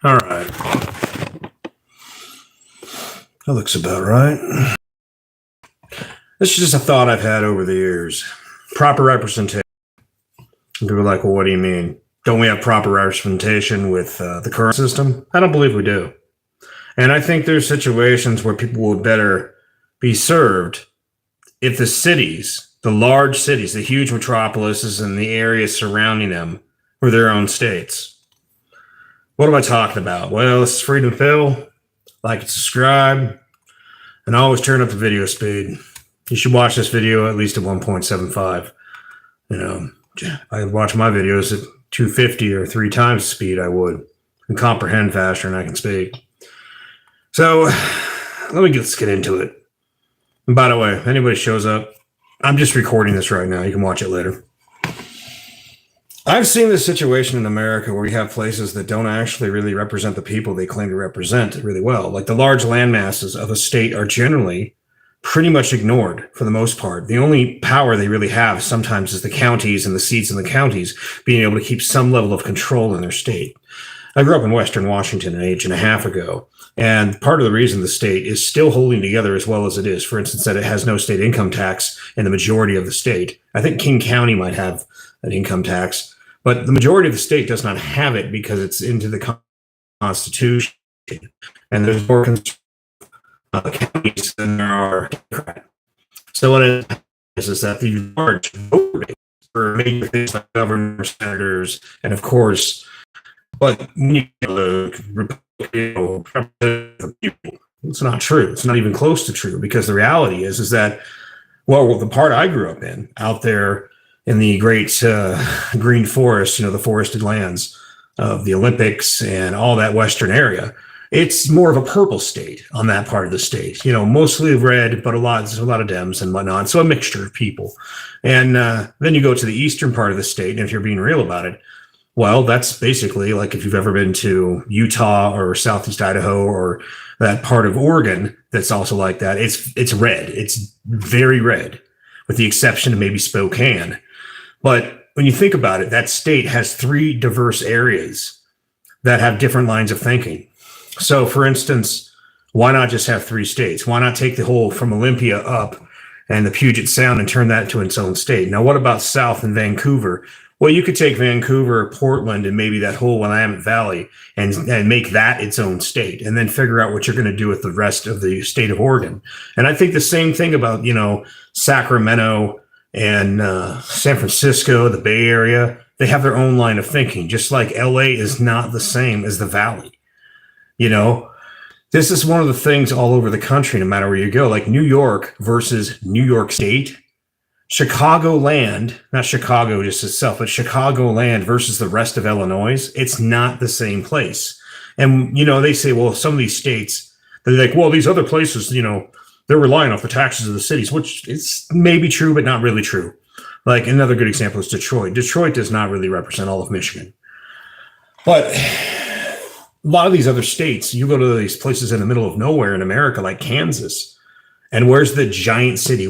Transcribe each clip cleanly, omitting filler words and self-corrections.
All right. That looks about right. This is just a thought I've had over the years. Proper representation. People are like, well, what do you mean? Don't we have proper representation with the current system? I don't believe we do. And I think there's situations where people would better be served if the cities, the large cities, the huge metropolises and the areas surrounding them were their own states. What am I talking about? Well, this is Freedom Phil. Like and subscribe. And always turn up the video speed. You should watch this video at least at 1.75. You know, if I could watch my videos at 250 or 3 times the speed, I would. And comprehend faster than I can speak. So, let's get into it. And by the way, if anybody shows up, I'm just recording this right now. You can watch it later. I've seen this situation in America where you have places that don't actually really represent the people they claim to represent really well. Like the large land masses of a state are generally pretty much ignored for the most part. The only power they really have sometimes is the counties and the seats in the counties being able to keep some level of control in their state. I grew up in Western Washington an age and a half ago, and part of the reason the state is still holding together as well as it is, for instance, that it has no state income tax in the majority of the state. I think King County might have an income tax, but the majority of the state does not have it because it's into the Constitution, and there's more counties than there are Democrats. So what it is that the large voter base for major things like governors, senators, and of course, but it's not true. It's not even close to true, because the reality is that, well, the part I grew up in, out there in the great green forest, the forested lands of the Olympics and all that western area, it's more of a purple state on that part of the state. Mostly red, but there's a lot of Dems and whatnot. So a mixture of people. And then you go to the eastern part of the state, and if you're being real about it, well, that's basically like if you've ever been to Utah or Southeast Idaho or that part of Oregon that's also like that. It's red. It's very red, with the exception of maybe Spokane. But when you think about it, that state has 3 diverse areas that have different lines of thinking. So, for instance, why not just have 3 states? Why not take the whole from Olympia up and the Puget Sound and turn that into its own state? Now, what about south in Vancouver? Well, you could take Vancouver, Portland, and maybe that whole Willamette Valley and make that its own state, and then figure out what you're going to do with the rest of the state of Oregon. And I think the same thing about, Sacramento and San Francisco, the Bay Area. They have their own line of thinking, just like LA is not the same as the Valley. This is one of the things all over the country, no matter where you go, like New York versus New York State. Chicagoland, not Chicago just itself, but Chicagoland versus the rest of Illinois, it's not the same place. And, they say, well, some of these states, they're like, well, these other places, they're relying off the taxes of the cities, which is maybe true, but not really true. Like another good example is Detroit. Detroit does not really represent all of Michigan. But a lot of these other states, you go to these places in the middle of nowhere in America, like Kansas, and where's the giant city?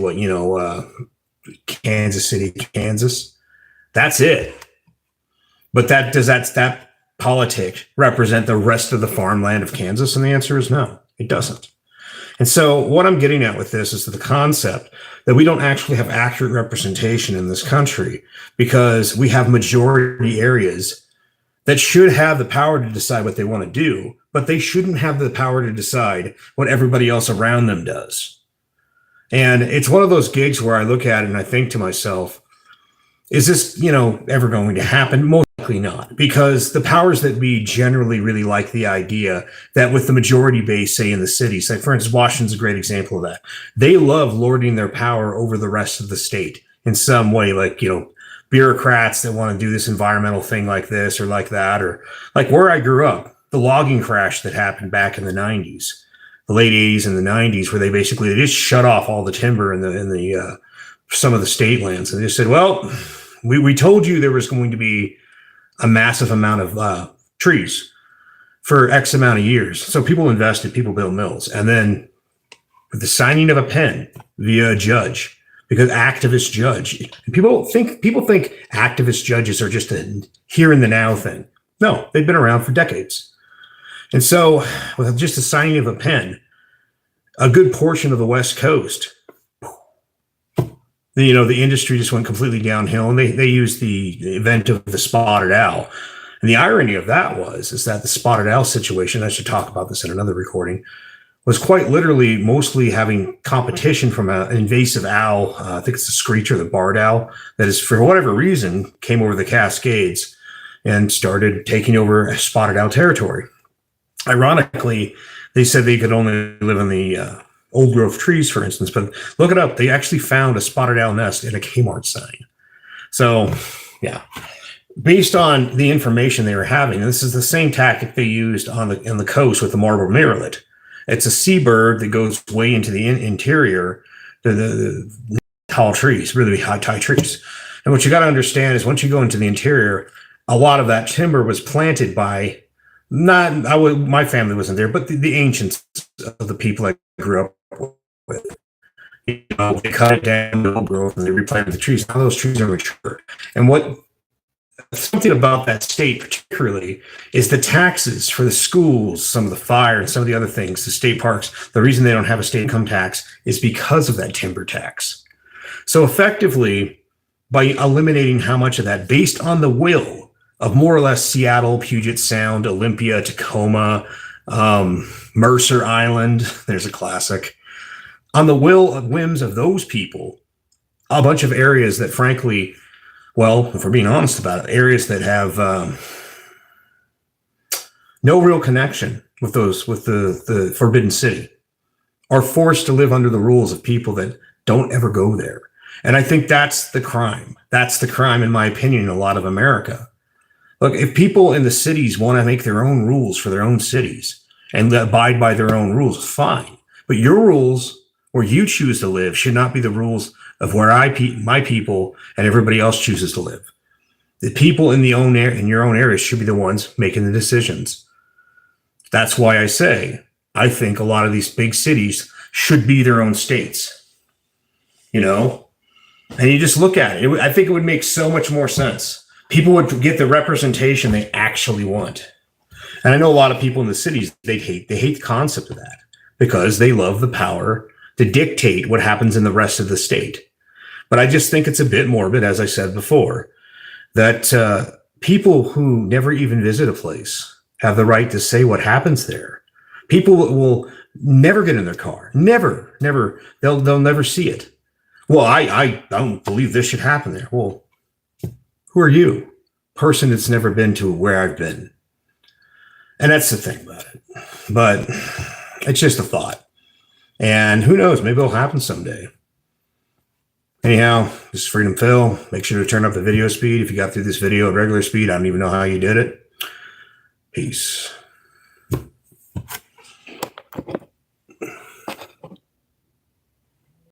Kansas City, Kansas. That's it. But does that politic represent the rest of the farmland of Kansas? And the answer is no, it doesn't. And so what I'm getting at with this is the concept that we don't actually have accurate representation in this country, because we have majority areas that should have the power to decide what they want to do, but they shouldn't have the power to decide what everybody else around them does. And it's one of those gigs where I look at it and I think to myself, is this, ever going to happen? Most likely not, because the powers that be generally really like the idea that with the majority base, say in the cities, like for instance, Washington's a great example of that. They love lording their power over the rest of the state in some way, like, bureaucrats that want to do this environmental thing like this or like that, or like where I grew up, the logging crash that happened back in the 90s. The late 80s and the 90s, where they just shut off all the timber in the some of the state lands, and they just said, well, we told you there was going to be a massive amount of trees for X amount of years. So people invested, people built mills, and then with the signing of a pen via a judge, because activist judge, and people think activist judges are just a here and the now thing. No, they've been around for decades. And so, with just the signing of a pen, a good portion of the West Coast, the industry just went completely downhill, and they used the event of the spotted owl. And the irony of that is that the spotted owl situation, I should talk about this in another recording, was quite literally mostly having competition from an invasive owl. I think it's the screech or the barred owl that is, for whatever reason, came over the Cascades and started taking over spotted owl territory. Ironically, they said they could only live in the old growth trees, for instance, but look it up. They actually found a spotted owl nest in a Kmart sign. So, yeah, based on the information they were having, this is the same tactic they used on the coast with the marble murrelet. It's a seabird that goes way into the interior, the tall trees, really high trees. And what you got to understand is once you go into the interior, a lot of that timber was planted by my family wasn't there, but the ancients of the people I grew up with. They cut it down to old growth and they replanted the trees. Now those trees are mature. And something about that state particularly is the taxes for the schools, some of the fire and some of the other things, the state parks. The reason they don't have a state income tax is because of that timber tax. So effectively, by eliminating how much of that based on the will of more or less Seattle, Puget Sound, Olympia, Tacoma, Mercer Island, there's a classic, on the whims of those people, a bunch of areas that frankly, well, if we're being honest about it, areas that have no real connection with the Forbidden City are forced to live under the rules of people that don't ever go there. And I think that's the crime. That's the crime, in my opinion, in a lot of America. Look, if people in the cities want to make their own rules for their own cities and abide by their own rules, fine. But your rules where you choose to live should not be the rules of where my people and everybody else chooses to live. The people in your own area should be the ones making the decisions. That's why I say I think a lot of these big cities should be their own states. And you just look at it. I think it would make so much more sense. People would get the representation they actually want. And I know a lot of people in the cities, they hate the concept of that because they love the power to dictate what happens in the rest of the state. But I just think it's a bit morbid, as I said before, that people who never even visit a place have the right to say what happens there. People will never get in their car. Never. They'll never see it. Well, I don't believe this should happen there. Well, who are you? Person that's never been to where I've been. And that's the thing about it. But it's just a thought. And who knows, maybe it'll happen someday. Anyhow, this is Freedom Phil. Make sure to turn up the video speed. If you got through this video at regular speed, I don't even know how you did it. Peace.